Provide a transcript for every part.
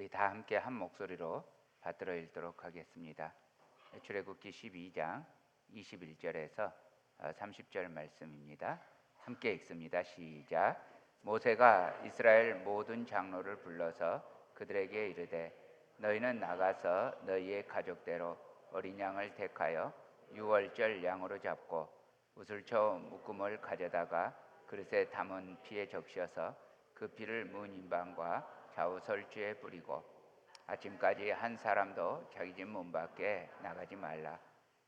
우리 다 함께 한 목소리로 받들어 읽도록 하겠습니다. 출애굽기 12장 21절에서 30절 말씀입니다. 함께 읽습니다. 시작. 모세가 이스라엘 모든 장로를 불러서 그들에게 이르되 너희는 나가서 너희의 가족대로 어린 양을 택하여 유월절 양으로 잡고 우슬초 묶음을 가져다가 그릇에 담은 피에 적셔서 그 피를 문 인방과 좌우 설주에 뿌리고 아침까지 한 사람도 자기 집 문 밖에 나가지 말라.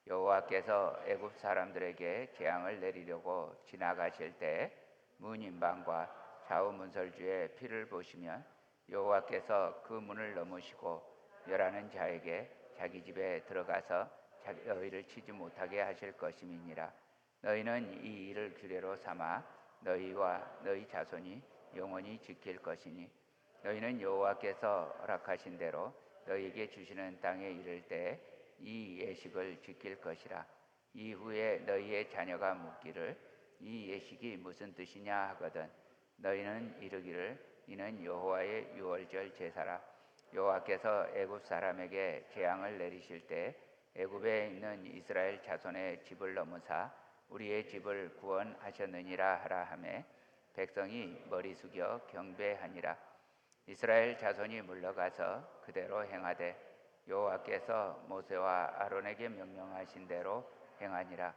여호와께서 애굽 사람들에게 재앙을 내리려고 지나가실 때 문 인방과 좌우 문설주에 피를 보시면 여호와께서 그 문을 넘으시고 멸하는 자에게 자기 집에 들어가서 너희를 치지 못하게 하실 것임이니라. 너희는 이 일을 규례로 삼아 너희와 너희 자손이 영원히 지킬 것이니 너희는 여호와께서 허락하신 대로 너희에게 주시는 땅에 이를 때 이 예식을 지킬 것이라. 이후에 너희의 자녀가 묻기를 이 예식이 무슨 뜻이냐 하거든 너희는 이르기를 이는 여호와의 유월절 제사라. 여호와께서 애굽 사람에게 재앙을 내리실 때 애굽에 있는 이스라엘 자손의 집을 넘으사 우리의 집을 구원하셨느니라 하라 하매 백성이 머리 숙여 경배하니라. 이스라엘 자손이 물러가서 그대로 행하되 여호와께서 모세와 아론에게 명령하신 대로 행하니라.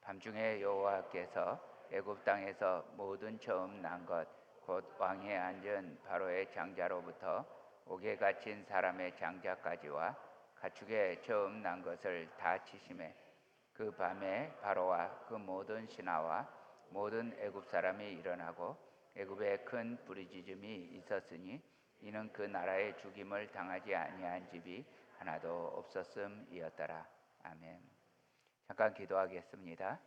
밤중에 여호와께서 애굽 땅에서 모든 처음 난 것 곧 왕위에 앉은 바로의 장자로부터 옥에 갇힌 사람의 장자까지와 가축에 처음 난 것을 다 치심에 그 밤에 바로와 그 모든 신하와 모든 애굽 사람이 일어나고 애굽에 큰 부르짖음이 있었으니 이는 그 나라의 죽임을 당하지 아니한 집이 하나도 없었음이었더라. 아멘. 잠깐 기도하겠습니다.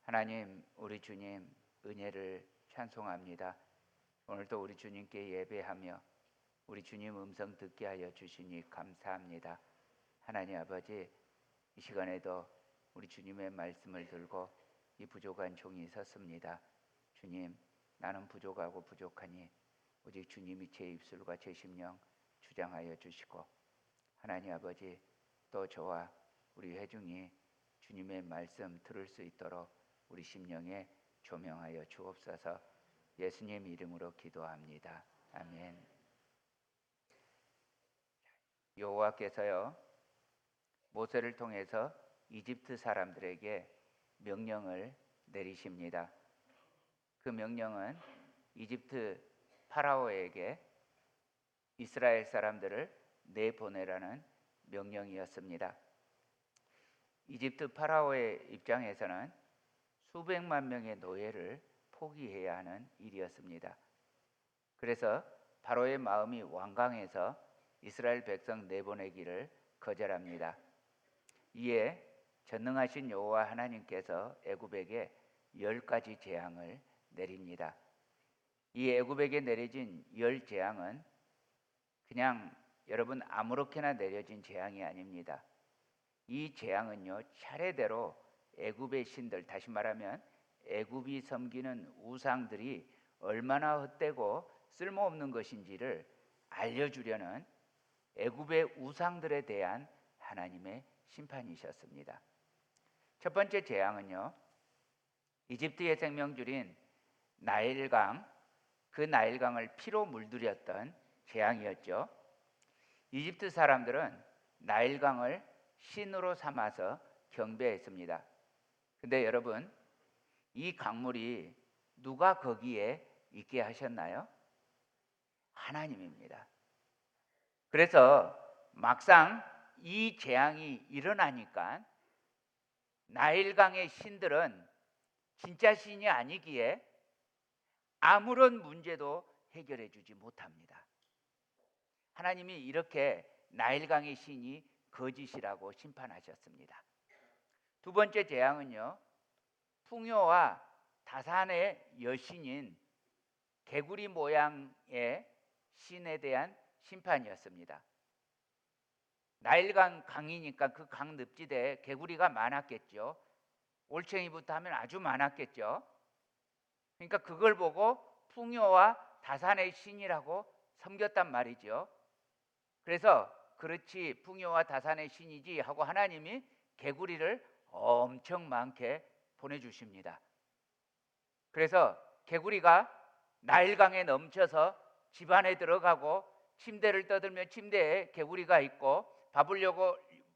하나님, 우리 주님 은혜를 찬송합니다. 오늘도 우리 주님께 예배하며 우리 주님 음성 듣게 하여 주시니 감사합니다. 하나님 아버지, 이 시간에도 우리 주님의 말씀을 들고 이 부족한 종이 섰습니다. 주님, 나는 부족하고 부족하니 오직 주님이 제 입술과 제 심령 주장하여 주시고 하나님 아버지, 또 저와 우리 회중이 주님의 말씀 들을 수 있도록 우리 심령에 조명하여 주옵소서. 예수님 이름으로 기도합니다. 아멘. 여호와께서요 모세를 통해서 이집트 사람들에게 명령을 내리십니다. 그 명령은 이집트 파라오에게 이스라엘 사람들을 내보내라는 명령이었습니다. 이집트 파라오의 입장에서는 수백만 명의 노예를 포기해야 하는 일이었습니다. 그래서 파라오의 마음이 완강해서 이스라엘 백성 내보내기를 거절합니다. 이에 전능하신 여호와 하나님께서 애굽에게 10가지 재앙을 내립니다. 이 애굽에게 내려진 10재앙은 그냥 여러분 아무렇게나 내려진 재앙이 아닙니다. 이 재앙은요 차례대로 애굽의 신들, 다시 말하면 애굽이 섬기는 우상들이 얼마나 헛되고 쓸모없는 것인지를 알려주려는 애굽의 우상들에 대한 하나님의 심판이셨습니다. 첫 번째 재앙은요 이집트의 생명줄인 나일강, 그 나일강을 피로 물들였던 재앙이었죠. 이집트 사람들은 나일강을 신으로 삼아서 경배했습니다. 근데 여러분, 이 강물이 누가 거기에 있게 하셨나요? 하나님입니다. 그래서 막상 이 재앙이 일어나니까 나일강의 신들은 진짜 신이 아니기에 아무런 문제도 해결해 주지 못합니다. 하나님이 이렇게 나일강의 신이 거짓이라고 심판하셨습니다. 두 번째 재앙은요 풍요와 다산의 여신인 개구리 모양의 신에 대한 심판이었습니다. 나일강 강이니까 그 강 늪지대에 개구리가 많았겠죠. 올챙이부터 하면 아주 많았겠죠. 그러니까 그걸 보고 풍요와 다산의 신이라고 섬겼단 말이죠. 그래서 그렇지 풍요와 다산의 신이지 하고 하나님이 개구리를 엄청 많게 보내주십니다. 그래서 개구리가 나일강에 넘쳐서 집 안에 들어가고 침대를 떠들며 침대에 개구리가 있고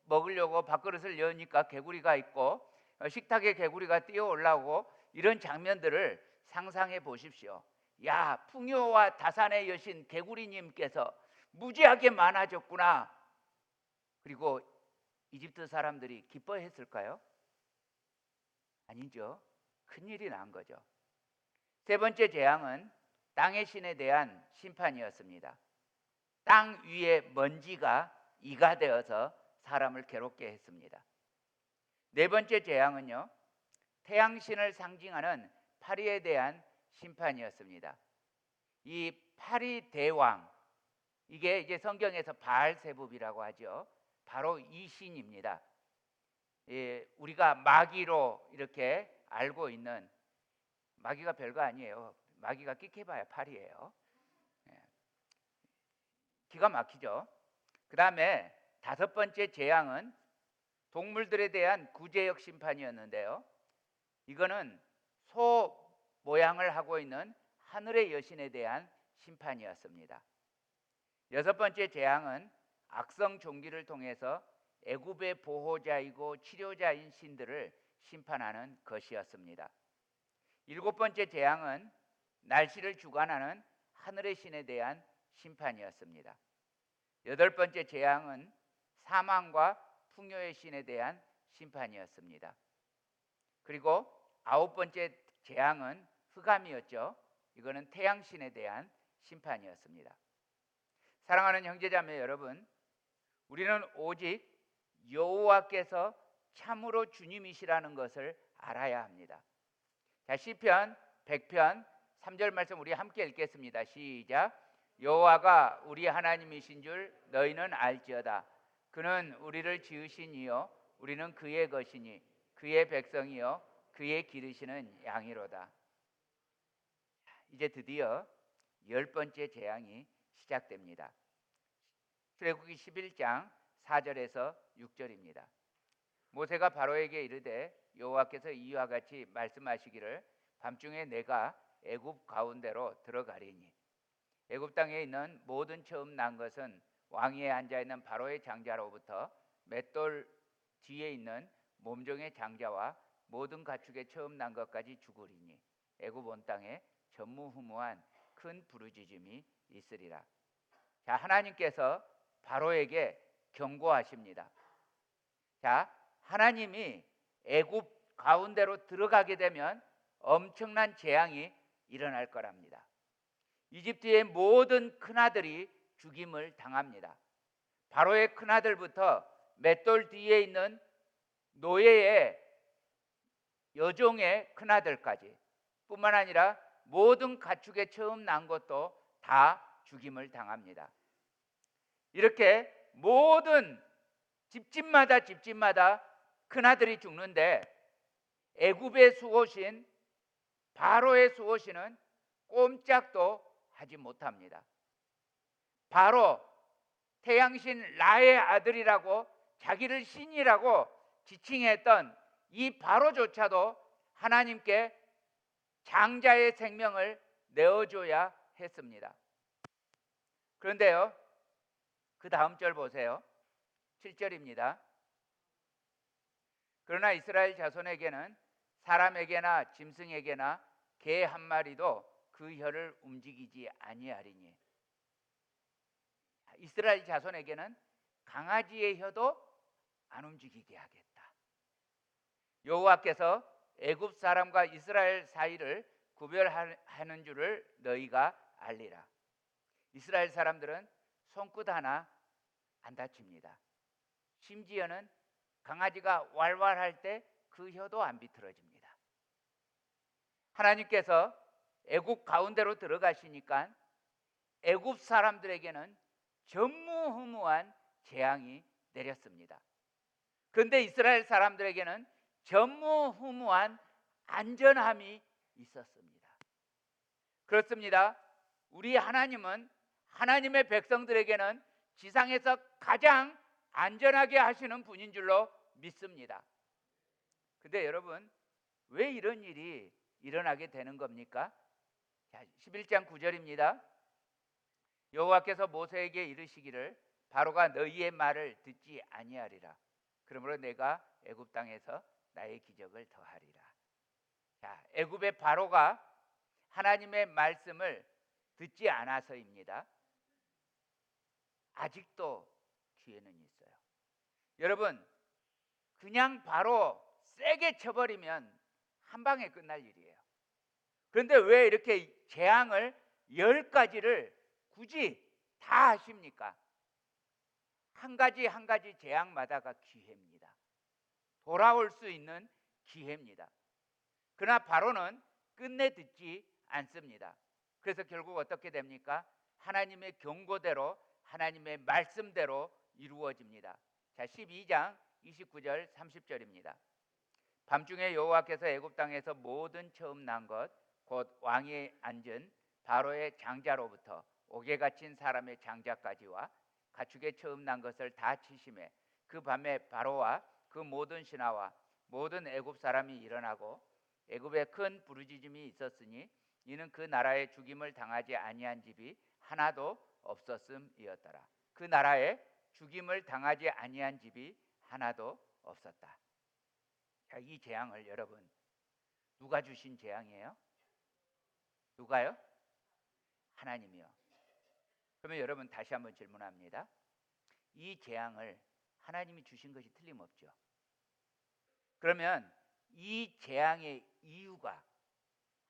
먹으려고 밥그릇을 여니까 개구리가 있고 식탁에 개구리가 뛰어 올라오고 이런 장면들을 상상해 보십시오. 야, 풍요와 다산의 여신 개구리님께서 무지하게 많아졌구나. 그리고 이집트 사람들이 기뻐했을까요? 아니죠. 큰일이 난 거죠. 세 번째 재앙은 땅의 신에 대한 심판이었습니다. 땅 위에 먼지가 이가 되어서 사람을 괴롭게 했습니다. 네 번째 재앙은요, 태양신을 상징하는 파리에 대한 심판이었습니다. 이 파리 대왕, 이게 이제 성경에서 바알세붑이라고 하죠. 바로 이 신입니다. 우리가 마귀로 이렇게 알고 있는, 마귀가 별거 아니에요. 마귀가 끽해봐야 파리예요. 기가 막히죠. 그 다음에 다섯 번째 재앙은 동물들에 대한 구제역 심판이었는데요, 이거는 소 모양을 하고 있는 하늘의 여신에 대한 심판이었습니다. 여섯 번째 재앙은 악성 종기를 통해서 애굽의 보호자이고 치료자인 신들을 심판하는 것이었습니다. 일곱 번째 재앙은 날씨를 주관하는 하늘의 신에 대한 심판이었습니다. 여덟 번째 재앙은 사망과 풍요의 신에 대한 심판이었습니다. 그리고 아홉 번째 재앙은 흑암이었죠. 이거는 태양신에 대한 심판이었습니다. 사랑하는 형제자매 여러분, 우리는 오직 여호와께서 참으로 주님이시라는 것을 알아야 합니다. 자, 시편 100편 3절 말씀 우리 함께 읽겠습니다. 시작. 여호와가 우리 하나님이신 줄 너희는 알지어다. 그는 우리를 지으신 이요 우리는 그의 것이니 그의 백성이요 그의 기르시는 양이로다. 이제 드디어 열 번째 재앙이 시작됩니다. 출애굽기 11장 4절에서 6절입니다. 모세가 바로에게 이르되 여호와께서 이와 같이 말씀하시기를 밤중에 내가 애굽 가운데로 들어가리니 애굽 땅에 있는 모든 처음 난 것은 왕위에 앉아 있는 바로의 장자로부터 맷돌 뒤에 있는 몸종의 장자와 모든 가축의 처음 난 것까지 죽으리니 애굽 온 땅에 전무후무한 큰 부르짖음이 있으리라. 자, 하나님께서 바로에게 경고하십니다. 자, 하나님이 애굽 가운데로 들어가게 되면 엄청난 재앙이 일어날 거랍니다. 이집트의 모든 큰아들이 죽임을 당합니다. 바로의 큰아들부터 맷돌 뒤에 있는 노예의 여종의 큰아들까지 뿐만 아니라 모든 가축의 처음 난 것도 다 죽임을 당합니다. 이렇게 모든 집집마다 큰아들이 죽는데 애굽의 수호신 바로의 수호신은 꼼짝도 하지 못합니다. 바로 태양신 라의 아들이라고 자기를 신이라고 지칭했던 이 바로조차도 하나님께 장자의 생명을 내어줘야 했습니다. 그런데요, 그 다음 절 보세요. 7절입니다. 그러나 이스라엘 자손에게는 사람에게나 짐승에게나 개 한 마리도 그 혀를 움직이지 아니하리니. 이스라엘 자손에게는 강아지의 혀도 안 움직이게 하겠다. 여호와께서 애굽 사람과 이스라엘 사이를 구별하는 줄을 너희가 알리라. 이스라엘 사람들은 손끝 하나 안 다칩니다. 심지어는 강아지가 왈왈할 때 그 혀도 안 비틀어집니다. 하나님께서 애굽 가운데로 들어가시니까 애굽 사람들에게는 전무후무한 재앙이 내렸습니다. 그런데 이스라엘 사람들에게는 전무후무한 안전함이 있었습니다. 그렇습니다. 우리 하나님은 하나님의 백성들에게는 지상에서 가장 안전하게 하시는 분인 줄로 믿습니다. 근데 여러분, 왜 이런 일이 일어나게 되는 겁니까? 11장 9절입니다. 여호와께서 모세에게 이르시기를 바로가 너희의 말을 듣지 아니하리라. 그러므로 내가 애굽 땅에서 나의 기적을 더하리라. 자, 애굽의 바로가 하나님의 말씀을 듣지 않아서입니다. 아직도 기회는 있어요. 여러분, 그냥 바로 세게 쳐버리면 한 방에 끝날 일이에요. 그런데 왜 이렇게 재앙을 10가지를 굳이 다 하십니까? 한 가지 한 가지 재앙마다가 기회입니다. 돌아올 수 있는 기회입니다. 그러나 바로는 끝내 듣지 않습니다. 그래서 결국 어떻게 됩니까? 하나님의 경고대로, 하나님의 말씀대로 이루어집니다. 자, 12장 29절 30절입니다. 밤중에 여호와께서 애굽 땅에서 모든 처음 난 것 곧 왕이 앉은 바로의 장자로부터 옥에 갇힌 사람의 장자까지와 가축에 처음 난 것을 다 치심에 그 밤에 바로와 그 모든 신하와 모든 애굽 사람이 일어나고 애굽에 큰 부르짖음이 있었으니 이는 그 나라에 죽임을 당하지 아니한 집이 하나도 없었음이었더라. 그 나라에 죽임을 당하지 아니한 집이 하나도 없었다. 자, 이 재앙을 여러분, 누가 주신 재앙이에요? 누가요? 하나님이요. 그러면 여러분, 다시 한번 질문합니다. 이 재앙을 하나님이 주신 것이 틀림없죠. 그러면 이 재앙의 이유가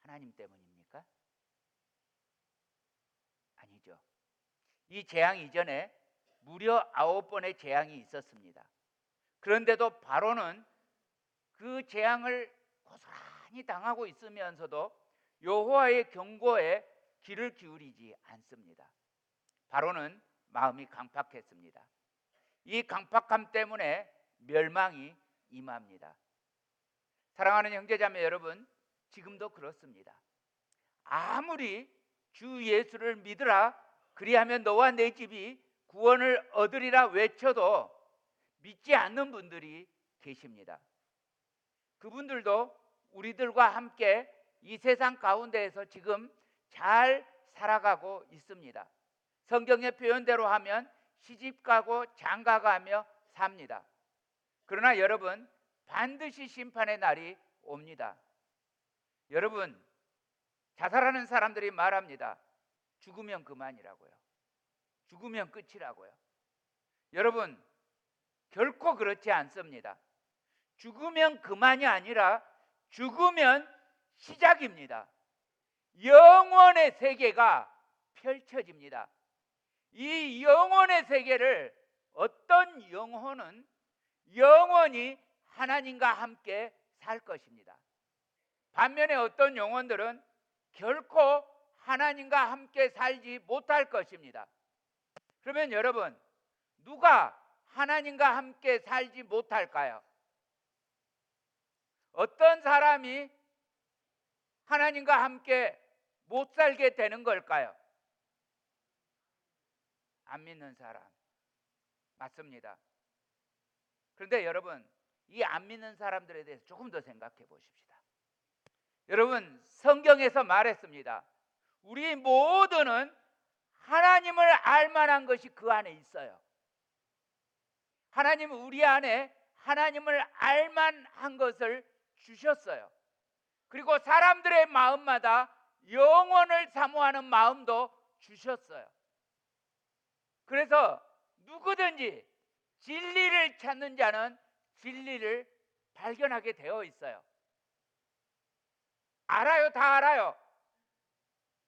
하나님 때문입니까? 아니죠. 이 재앙 이전에 무려 9번의 재앙이 있었습니다. 그런데도 바로는 그 재앙을 고스란히 당하고 있으면서도 여호와의 경고에 귀를 기울이지 않습니다. 바로는 마음이 강팍했습니다. 이 강팍함 때문에 멸망이 임합니다. 사랑하는 형제자매 여러분, 지금도 그렇습니다. 아무리 주 예수를 믿으라, 그리하면 너와 내 집이 구원을 얻으리라 외쳐도 믿지 않는 분들이 계십니다. 그분들도 우리들과 함께 이 세상 가운데에서 지금 잘 살아가고 있습니다. 성경의 표현대로 하면 시집가고 장가가며 삽니다. 그러나 여러분, 반드시 심판의 날이 옵니다. 여러분, 자살하는 사람들이 말합니다. 죽으면 그만이라고요. 죽으면 끝이라고요. 여러분, 결코 그렇지 않습니다. 죽으면 그만이 아니라 죽으면 시작입니다. 영원의 세계가 펼쳐집니다. 이 영원의 세계를 어떤 영혼은 영원히 하나님과 함께 살 것입니다. 반면에 어떤 영혼들은 결코 하나님과 함께 살지 못할 것입니다. 그러면 여러분, 누가 하나님과 함께 살지 못할까요? 어떤 사람이 하나님과 함께 못 살게 되는 걸까요? 안 믿는 사람. 맞습니다. 그런데 여러분, 이 안 믿는 사람들에 대해서 조금 더 생각해 보십시다. 여러분, 성경에서 말했습니다. 우리 모두는 하나님을 알 만한 것이 그 안에 있어요. 하나님은 우리 안에 하나님을 알 만한 것을 주셨어요. 그리고 사람들의 마음마다 영원을 사모하는 마음도 주셨어요. 그래서 누구든지 진리를 찾는 자는 진리를 발견하게 되어 있어요. 알아요, 다 알아요.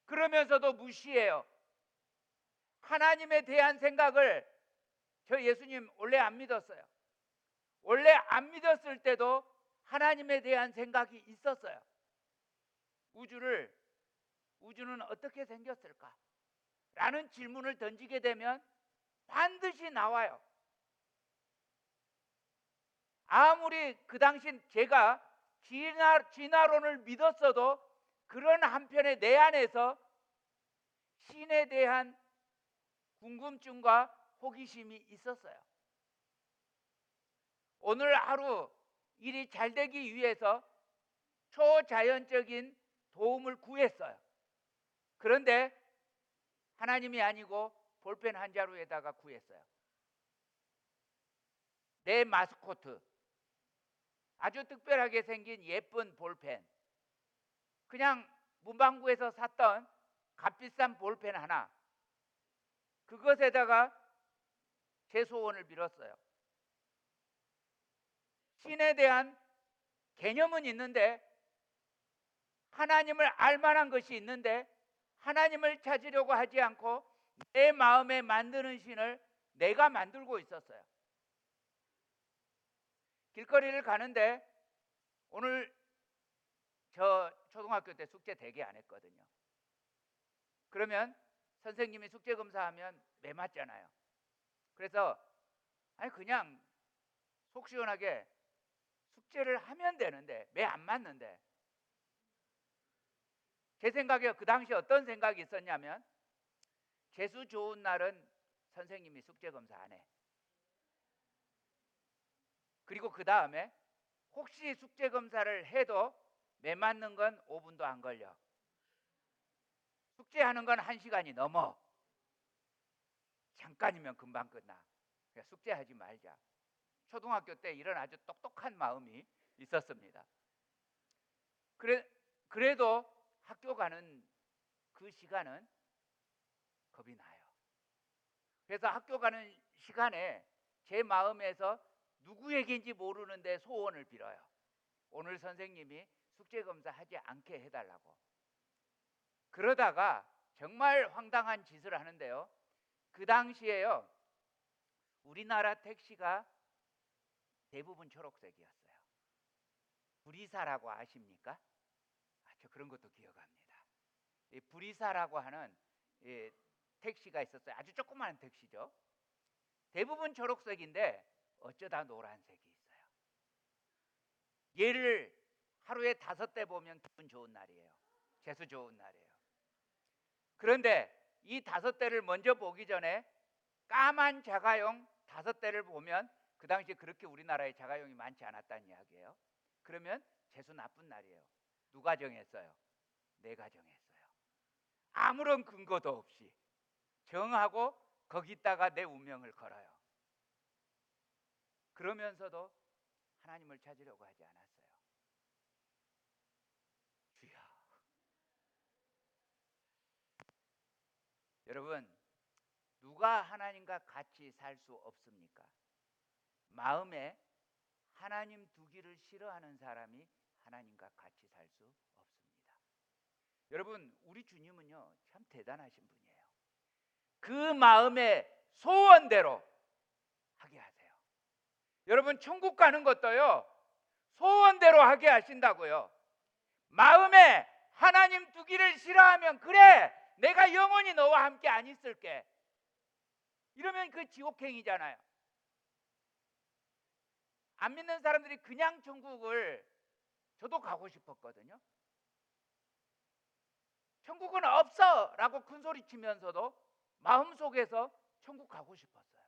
그러면서도 무시해요. 하나님에 대한 생각을, 저 예수님 원래 안 믿었어요. 원래 안 믿었을 때도 하나님에 대한 생각이 있었어요. 우주는 어떻게 생겼을까? 라는 질문을 던지게 되면 반드시 나와요. 아무리 그 당시 제가 진화론을 믿었어도 그런 한편에 내 안에서 신에 대한 궁금증과 호기심이 있었어요. 오늘 하루 일이 잘 되기 위해서 초자연적인 도움을 구했어요. 그런데 하나님이 아니고 볼펜 한 자루에다가 구했어요. 내 마스코트, 아주 특별하게 생긴 예쁜 볼펜, 그냥 문방구에서 샀던 값비싼 볼펜 하나, 그것에다가 제 소원을 빌었어요. 신에 대한 개념은 있는데, 하나님을 알 만한 것이 있는데 하나님을 찾으려고 하지 않고 내 마음에 만드는 신을 내가 만들고 있었어요. 길거리를 가는데, 오늘 저 초등학교 때 숙제 되게 안 했거든요. 그러면 선생님이 숙제 검사하면 매 맞잖아요. 그래서 그냥 속 시원하게 숙제를 하면 되는데 매 안 맞는데, 제 생각에 그 당시 어떤 생각이 있었냐면, 재수 좋은 날은 선생님이 숙제 검사 안 해. 그리고 그 다음에 혹시 숙제 검사를 해도 매 맞는 건 5분도 안 걸려. 숙제하는 건 1시간이 넘어. 잠깐이면 금방 끝나. 그러니까 숙제하지 말자. 초등학교 때 이런 아주 똑똑한 마음이 있었습니다. 그래도 학교 가는 그 시간은 겁이 나요. 그래서 학교 가는 시간에 제 마음에서 누구에게인지 모르는데 소원을 빌어요. 오늘 선생님이 숙제검사 하지 않게 해달라고. 그러다가 정말 황당한 짓을 하는데요. 그 당시에요, 우리나라 택시가 대부분 초록색이었어요. 불이사라고 아십니까? 저 그런 것도 기억합니다. 이 불이사라고 하는 택시가 있었어요. 아주 조그마한 택시죠. 대부분 초록색인데 어쩌다 노란색이 있어요. 얘를 하루에 5대 보면 기분 좋은 날이에요. 재수 좋은 날이에요. 그런데 이 5대를 먼저 보기 전에 까만 자가용 5대를 보면, 그 당시에 그렇게 우리나라에 자가용이 많지 않았다는 이야기예요. 그러면 재수 나쁜 날이에요. 누가 정했어요? 내가 정했어요. 아무런 근거도 없이 정하고 거기다가 내 운명을 걸어요. 그러면서도 하나님을 찾으려고 하지 않았어요. 주여. 여러분, 누가 하나님과 같이 살 수 없습니까? 마음에 하나님 두기를 싫어하는 사람이 하나님과 같이 살 수 없습니다. 여러분, 우리 주님은요, 참 대단하신 분이에요. 그 마음의 소원대로 하게 하세요. 여러분, 천국 가는 것도요, 소원대로 하게 하신다고요. 마음에 하나님 두기를 싫어하면, 그래, 내가 영원히 너와 함께 안 있을게, 이러면 그 지옥행이잖아요. 안 믿는 사람들이 그냥 천국을, 저도 가고 싶었거든요. 천국은 없어 라고 큰소리 치면서도 마음속에서 천국 가고 싶었어요.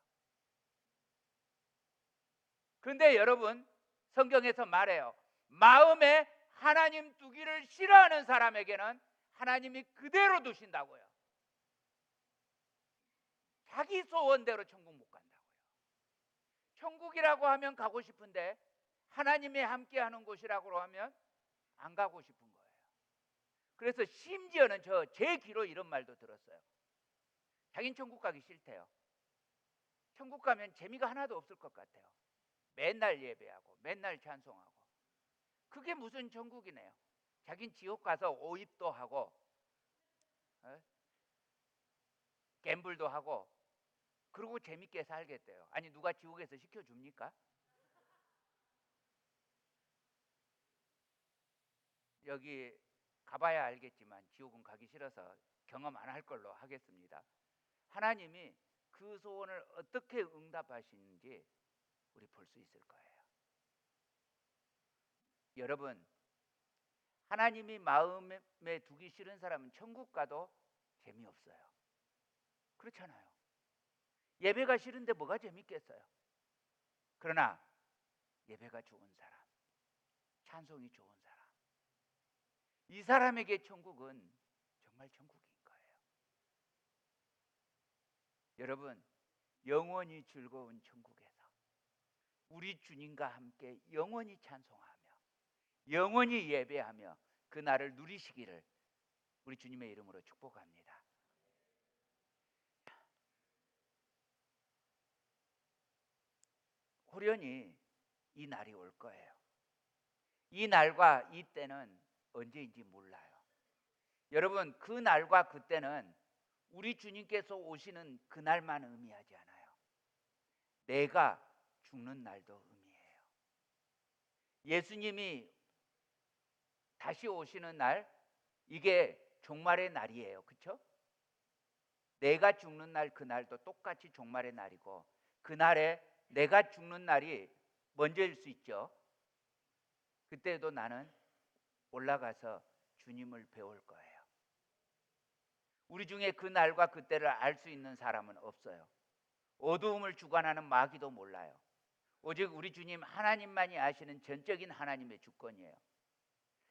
그런데 여러분, 성경에서 말해요. 마음에 하나님 두기를 싫어하는 사람에게는 하나님이 그대로 두신다고요. 자기 소원대로 천국 못 간다고요. 천국이라고 하면 가고 싶은데 하나님이 함께하는 곳이라고 하면 안 가고 싶은 거예요. 그래서 심지어는 제 귀로 이런 말도 들었어요. 자긴 천국 가기 싫대요. 천국 가면 재미가 하나도 없을 것 같아요. 맨날 예배하고 맨날 찬송하고. 그게 무슨 천국이네요. 자긴 지옥 가서 오입도 하고 갬블도 하고 그러고 재밌게 살겠대요. 아니, 누가 지옥에서 시켜줍니까? 여기 가봐야 알겠지만 지옥은 가기 싫어서 경험 안 할 걸로 하겠습니다. 하나님이 그 소원을 어떻게 응답하시는지 우리 볼 수 있을 거예요. 여러분, 하나님이 마음에 두기 싫은 사람은 천국 가도 재미없어요. 그렇잖아요. 예배가 싫은데 뭐가 재밌겠어요? 그러나 예배가 좋은 사람, 찬송이 좋은 사람, 이 사람에게 천국은 정말 천국인 거예요. 여러분, 영원히 즐거운 천국에서 우리 주님과 함께 영원히 찬송하며 영원히 예배하며 그 날을 누리시기를 우리 주님의 이름으로 축복합니다. 호련히 이 날이 올 거예요. 이 날과 이 때는 언제인지 몰라요. 여러분, 그 날과 그 때는 우리 주님께서 오시는 그날만 의미하지 않아요. 내가 죽는 날도 의미해요. 예수님이 다시 오시는 날, 이게 종말의 날이에요. 그렇죠? 내가 죽는 날, 그 날도 똑같이 종말의 날이고, 그날에 내가 죽는 날이 먼저일 수 있죠. 그때도 나는 올라가서 주님을 배울 거예요. 우리 중에 그 날과 그때를 알 수 있는 사람은 없어요. 어두움을 주관하는 마귀도 몰라요. 오직 우리 주님 하나님만이 아시는 전적인 하나님의 주권이에요.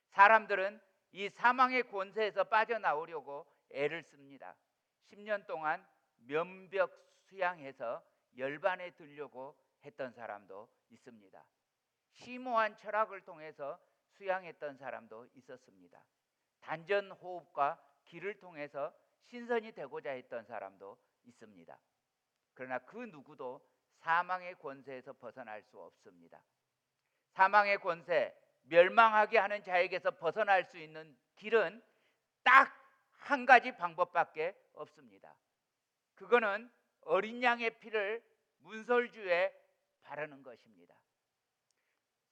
사람들은 이 사망의 권세에서 빠져나오려고 애를 씁니다. 10년 동안 면벽 수양해서 열반에 들려고 했던 사람도 있습니다. 심오한 철학을 통해서 수양했던 사람도 있었습니다. 단전 호흡과 기를 통해서 신선이 되고자 했던 사람도 있습니다. 그러나 그 누구도 사망의 권세에서 벗어날 수 없습니다. 사망의 권세, 멸망하게 하는 자에게서 벗어날 수 있는 길은 딱 한 가지 방법밖에 없습니다. 그거는 어린 양의 피를 문설주에 바르는 것입니다.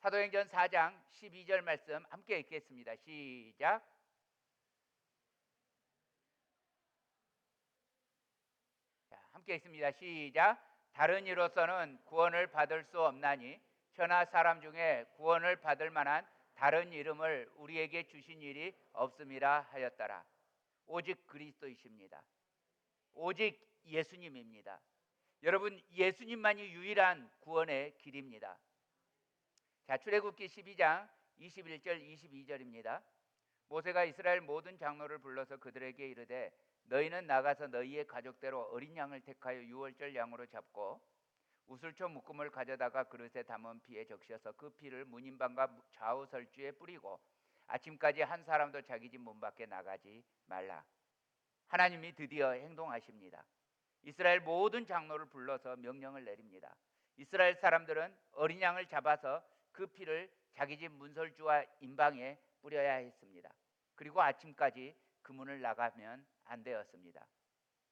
사도행전 4장 12절 말씀 함께 읽겠습니다. 시작. 자, 함께 읽습니다. 시작. 다른 이로서는 구원을 받을 수 없나니 천하 사람 중에 구원을 받을 만한 다른 이름을 우리에게 주신 일이 없음이라 하였더라. 오직 그리스도이십니다. 오직 예수님입니다. 여러분, 예수님만이 유일한 구원의 길입니다. 자, 출애굽기 12장 21절 22절입니다. 모세가 이스라엘 모든 장로를 불러서 그들에게 이르되 너희는 나가서 너희의 가족대로 어린 양을 택하여 유월절 양으로 잡고 우슬초 묶음을 가져다가 그릇에 담은 피에 적셔서 그 피를 문인방과 좌우 설주에 뿌리고 아침까지 한 사람도 자기 집 문 밖에 나가지 말라. 하나님이 드디어 행동하십니다. 이스라엘 모든 장로를 불러서 명령을 내립니다. 이스라엘 사람들은 어린 양을 잡아서 그 피를 자기 집 문설주와 인방에 뿌려야 했습니다. 그리고 아침까지 그 문을 나가면 안 되었습니다.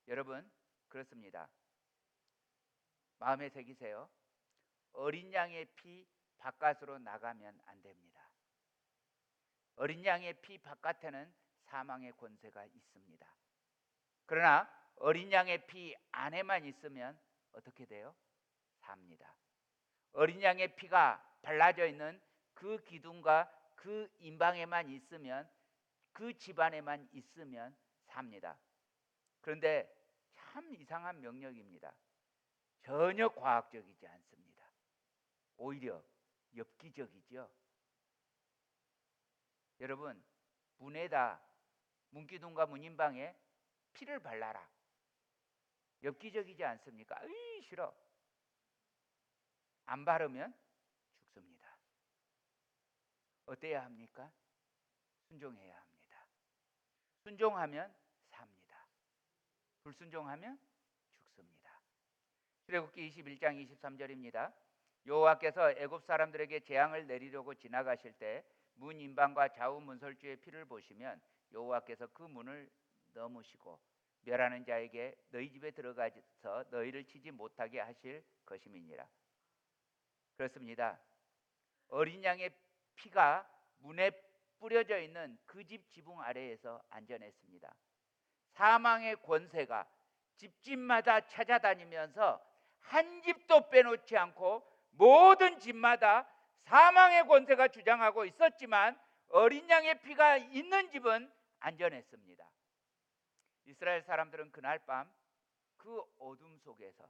여러분, 그렇습니다. 마음에 새기세요. 어린 양의 피 바깥으로 나가면 안 됩니다. 어린 양의 피 바깥에는 사망의 권세가 있습니다. 그러나 어린 양의 피 안에만 있으면 어떻게 돼요? 삽니다. 어린 양의 피가 발라져 있는 그 기둥과 그 인방에만 있으면, 그 집안에만 있으면 삽니다. 그런데 참 이상한 명령입니다. 전혀 과학적이지 않습니다. 오히려 엽기적이죠. 여러분, 문에다, 문기둥과 문인방에 피를 발라라. 엽기적이지 않습니까? 으이, 싫어. 안 바르면 죽습니다. 어때야 합니까? 순종해야 합니다. 순종하면 삽니다. 불순종하면 죽습니다. 출애굽기 21장 23절입니다. 여호와께서 애굽 사람들에게 재앙을 내리려고 지나가실 때 문 인방과 좌우 문설주의 피를 보시면 여호와께서 그 문을 넘으시고 멸하는 자에게 너희 집에 들어가서 너희를 치지 못하게 하실 것임이니라. 그렇습니다. 어린 양의 피가 문에 뿌려져 있는 그 집 지붕 아래에서 안전했습니다. 사망의 권세가 집집마다 찾아다니면서 한 집도 빼놓지 않고 모든 집마다 사망의 권세가 주장하고 있었지만 어린 양의 피가 있는 집은 안전했습니다. 이스라엘 사람들은 그날 밤 그 어둠 속에서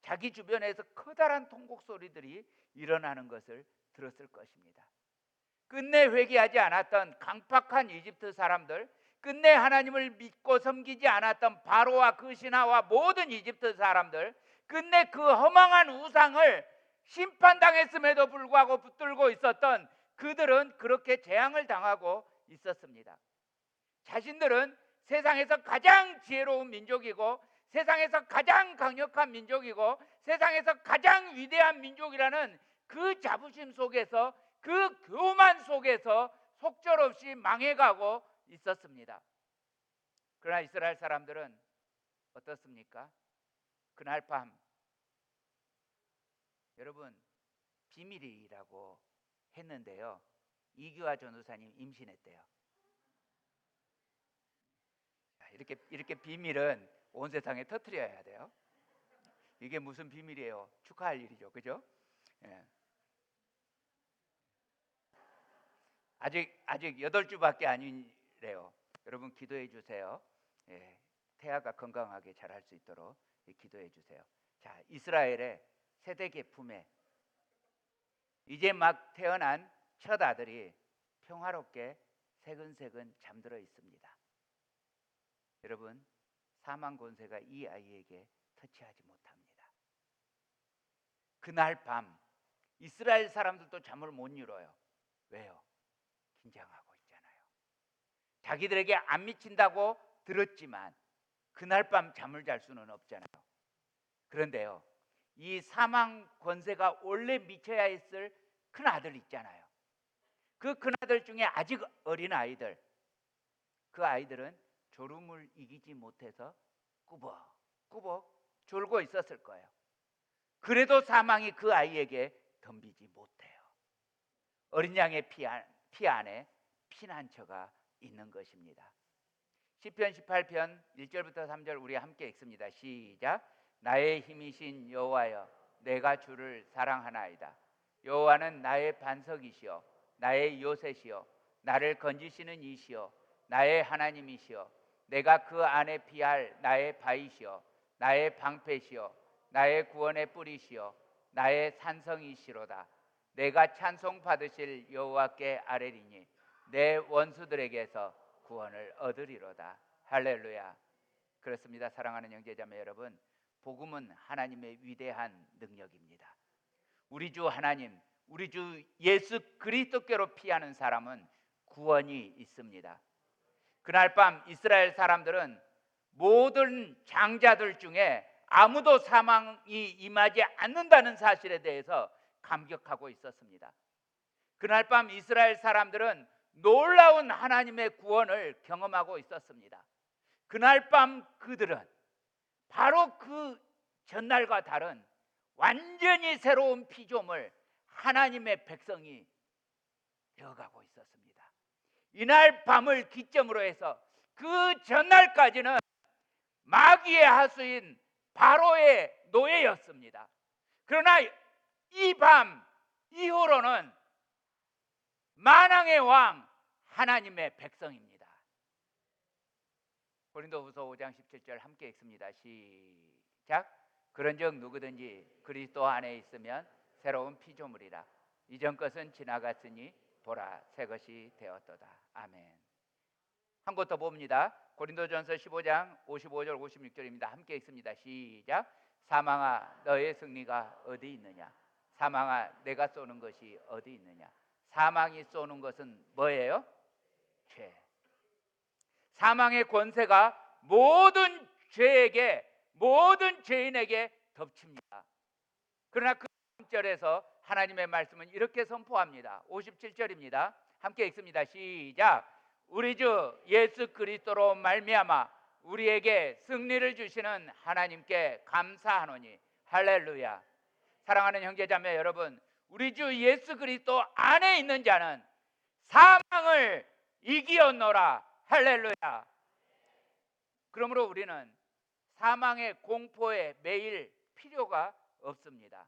자기 주변에서 커다란 통곡 소리들이 일어나는 것을 들었을 것입니다. 끝내 회개하지 않았던 강팍한 이집트 사람들, 끝내 하나님을 믿고 섬기지 않았던 바로와 그 신하와 모든 이집트 사람들, 끝내 그 허망한 우상을 심판당했음에도 불구하고 붙들고 있었던 그들은 그렇게 재앙을 당하고 있었습니다. 자신들은 세상에서 가장 지혜로운 민족이고 세상에서 가장 강력한 민족이고 세상에서 가장 위대한 민족이라는 그 자부심 속에서, 그 교만 속에서 속절없이 망해가고 있었습니다. 그러나 이스라엘 사람들은 어떻습니까? 그날 밤, 여러분, 비밀이라고 했는데요, 이규하 전도사님 임신했대요. 이렇게 비밀은 온 세상에 터뜨려야 돼요. 이게 무슨 비밀이에요? 축하할 일이죠, 그죠? 예. 아직 8주밖에 아니래요. 여러분 기도해 주세요. 예, 태아가 건강하게 자랄 수 있도록 기도해 주세요. 자, 이스라엘의 세대계 품에 이제 막 태어난 첫 아들이 평화롭게 새근새근 잠들어 있습니다. 여러분, 사망 권세가 이 아이에게 터치하지 못합니다. 그날 밤 이스라엘 사람들도 잠을 못 이뤄요. 왜요? 긴장하고 있잖아요. 자기들에게 안 미친다고 들었지만 그날 밤 잠을 잘 수는 없잖아요. 그런데요, 이 사망 권세가 원래 미쳐야 했을 큰 아들 있잖아요. 그 큰 아들 중에 아직 어린 아이들, 그 아이들은 졸음을 이기지 못해서 꾸벅꾸벅 졸고 있었을 거예요. 그래도 사망이 그 아이에게 덤비지 못해요. 어린 양의 피 안에 피난처가 있는 것입니다. 시편 18편 1절부터 3절 우리 함께 읽습니다. 시작. 나의 힘이신 여호와여, 내가 주를 사랑하나이다. 여호와는 나의 반석이시여, 나의 요새시여, 나를 건지시는 이시여, 나의 하나님이시여, 내가 그 안에 피할 나의 바위시여, 나의 방패시여, 나의 구원의 뿌리시여, 나의 산성이시로다. 내가 찬송 받으실 여호와께 아뢰리니 내 원수들에게서 구원을 얻으리로다. 할렐루야. 그렇습니다. 사랑하는 형제자매 여러분, 복음은 하나님의 위대한 능력입니다. 우리 주 하나님, 우리 주 예수 그리스도께로 피하는 사람은 구원이 있습니다. 그날 밤 이스라엘 사람들은 모든 장자들 중에 아무도 사망이 임하지 않는다는 사실에 대해서 감격하고 있었습니다. 그날 밤 이스라엘 사람들은 놀라운 하나님의 구원을 경험하고 있었습니다. 그날 밤 그들은 바로 그 전날과 다른 완전히 새로운 피조물 하나님의 백성이 되어가고 있었습니다. 이날 밤을 기점으로 해서 그 전날까지는 마귀의 하수인 바로의 노예였습니다. 그러나 이 밤 이후로는 만왕의 왕 하나님의 백성입니다. 고린도후서 5장 17절 함께 읽습니다. 시작. 그런즉 누구든지 그리스도 안에 있으면 새로운 피조물이라. 이전 것은 지나갔으니 보라 새 것이 되었도다. 아멘. 한 곳 더 봅니다. 고린도전서 15장 55절 56절입니다. 함께 읽습니다. 시작. 사망아 너의 승리가 어디 있느냐? 사망아 내가 쏘는 것이 어디 있느냐? 사망이 쏘는 것은 뭐예요? 죄. 사망의 권세가 모든 죄에게, 모든 죄인에게 덮칩니다. 그러나 그 3절에서 하나님의 말씀은 이렇게 선포합니다. 57절입니다. 함께 읽습니다. 시작. 우리 주 예수 그리스도로 말미암아 우리에게 승리를 주시는 하나님께 감사하노니. 할렐루야. 사랑하는 형제자매 여러분, 우리 주 예수 그리스도 안에 있는 자는 사망을 이기었노라. 할렐루야. 그러므로 우리는 사망의 공포에 매일 필요가 없습니다.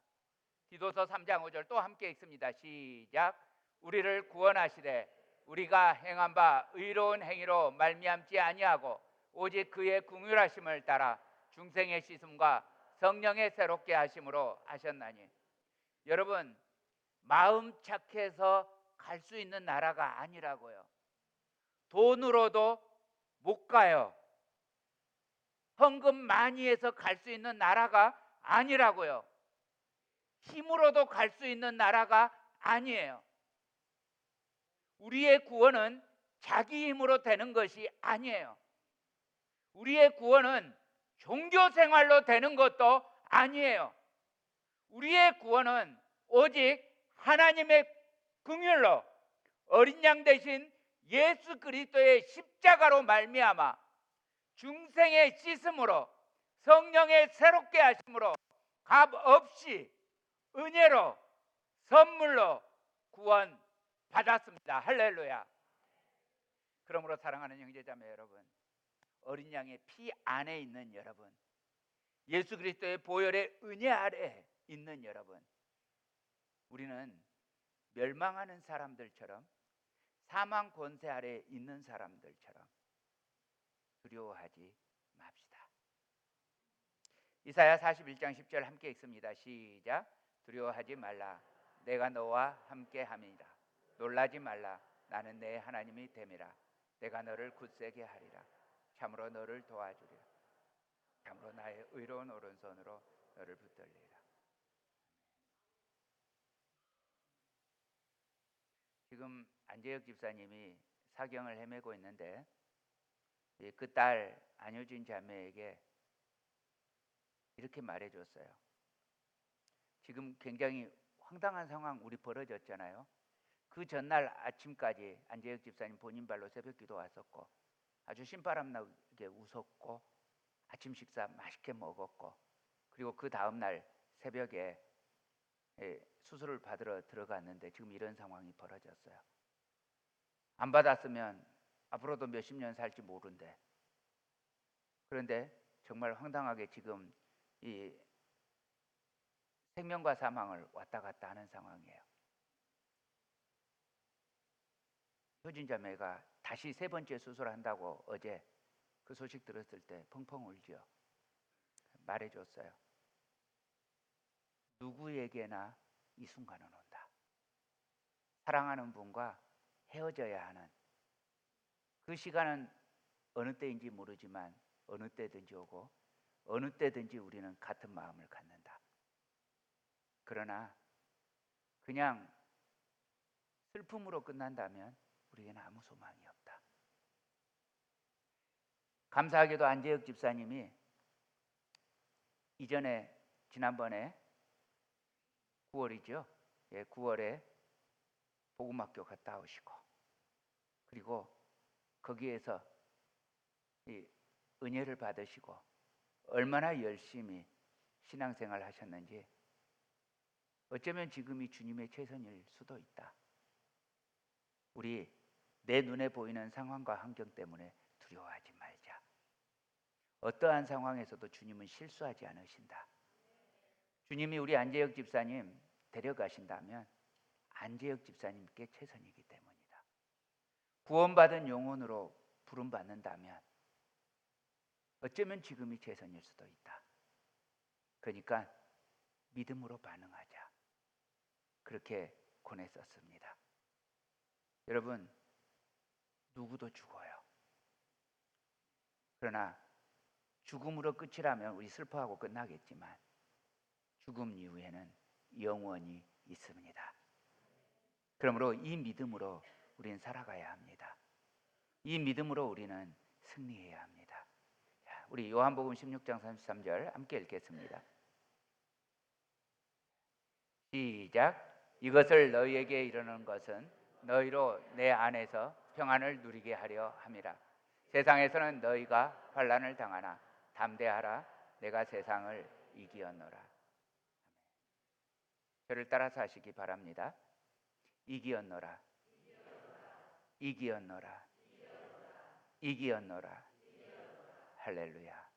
디도서 3장 5절 또 함께 읽습니다. 시작. 우리를 구원하시되 우리가 행한 바 의로운 행위로 말미암지 아니하고 오직 그의 긍휼하심을 따라 중생의 씻음과 성령의 새롭게 하심으로 하셨나니. 여러분, 마음 착해서 갈 수 있는 나라가 아니라고요. 돈으로도 못 가요. 헌금 많이 해서 갈 수 있는 나라가 아니라고요. 힘으로도 갈 수 있는 나라가 아니에요. 우리의 구원은 자기 힘으로 되는 것이 아니에요. 우리의 구원은 종교 생활로 되는 것도 아니에요. 우리의 구원은 오직 하나님의 긍휼로 어린 양 대신 예수 그리스도의 십자가로 말미암아 중생의 씻음으로 성령의 새롭게 하심으로 값 없이 은혜로 선물로 구원 받았습니다. 할렐루야. 그러므로 사랑하는 형제자매 여러분, 어린 양의 피 안에 있는 여러분, 예수 그리스도의 보혈의 은혜 아래 있는 여러분, 우리는 멸망하는 사람들처럼 사망 권세 아래 있는 사람들처럼 두려워하지 맙시다. 이사야 41장 10절 함께 읽습니다. 시작. 두려워하지 말라. 내가 너와 함께 함이라. 놀라지 말라. 나는 내 하나님이 됨이라. 내가 너를 굳세게 하리라. 참으로 너를 도와주리라. 참으로 나의 의로운 오른손으로 너를 붙들리라. 지금 안재혁 집사님이 사경을 헤매고 있는데 그 딸 안효진 자매에게 이렇게 말해줬어요. 지금 굉장히 황당한 상황 우리 벌어졌잖아요. 그 전날 아침까지 안재혁 집사님 본인 발로 새벽기도 왔었고 아주 신바람나게 웃었고 아침 식사 맛있게 먹었고, 그리고 그 다음날 새벽에 수술을 받으러 들어갔는데 지금 이런 상황이 벌어졌어요. 안 받았으면 앞으로도 몇십 년 살지 모른대. 그런데 정말 황당하게 지금 이 생명과 사망을 왔다 갔다 하는 상황이에요. 효진 자매가 다시 세 번째 수술한다고 어제 그 소식 들었을 때 펑펑 울죠. 말해줬어요. 누구에게나 이 순간은 온다. 사랑하는 분과 헤어져야 하는 그 시간은 어느 때인지 모르지만 어느 때든지 오고 어느 때든지 우리는 같은 마음을 갖는다. 그러나 그냥 슬픔으로 끝난다면 우리에게는 아무 소망이 없다. 감사하게도 안재혁 집사님이 이전에 지난번에 9월이죠. 9월에 복음학교 갔다 오시고, 그리고 거기에서 이 은혜를 받으시고 얼마나 열심히 신앙생활 하셨는지, 어쩌면 지금이 주님의 최선일 수도 있다. 우리 내 눈에 보이는 상황과 환경 때문에 두려워하지 말자. 어떠한 상황에서도 주님은 실수하지 않으신다. 주님이 우리 안재혁 집사님 데려가신다면 안재혁 집사님께 최선이기 때문이다. 구원받은 영혼으로 부름받는다면 어쩌면 지금이 최선일 수도 있다. 그러니까 믿음으로 반응하자. 그렇게 권했었습니다. 여러분, 누구도 죽어요. 그러나 죽음으로 끝이라면 우리 슬퍼하고 끝나겠지만 죽음 이후에는 영원히 있습니다. 그러므로 이 믿음으로 우리는 살아가야 합니다. 이 믿음으로 우리는 승리해야 합니다. 자, 우리 요한복음 16장 33절 함께 읽겠습니다. 시작. 이것을 너희에게 이르는 것은 너희로 내 안에서 평안을 누리게 하려 함이라. 세상에서는 너희가 환난을 당하나 담대하라. 내가 세상을 이기었노라. 저를 따라서 하시기 바랍니다. 이기었노라. 이기었노라. 이기었노라. 할렐루야.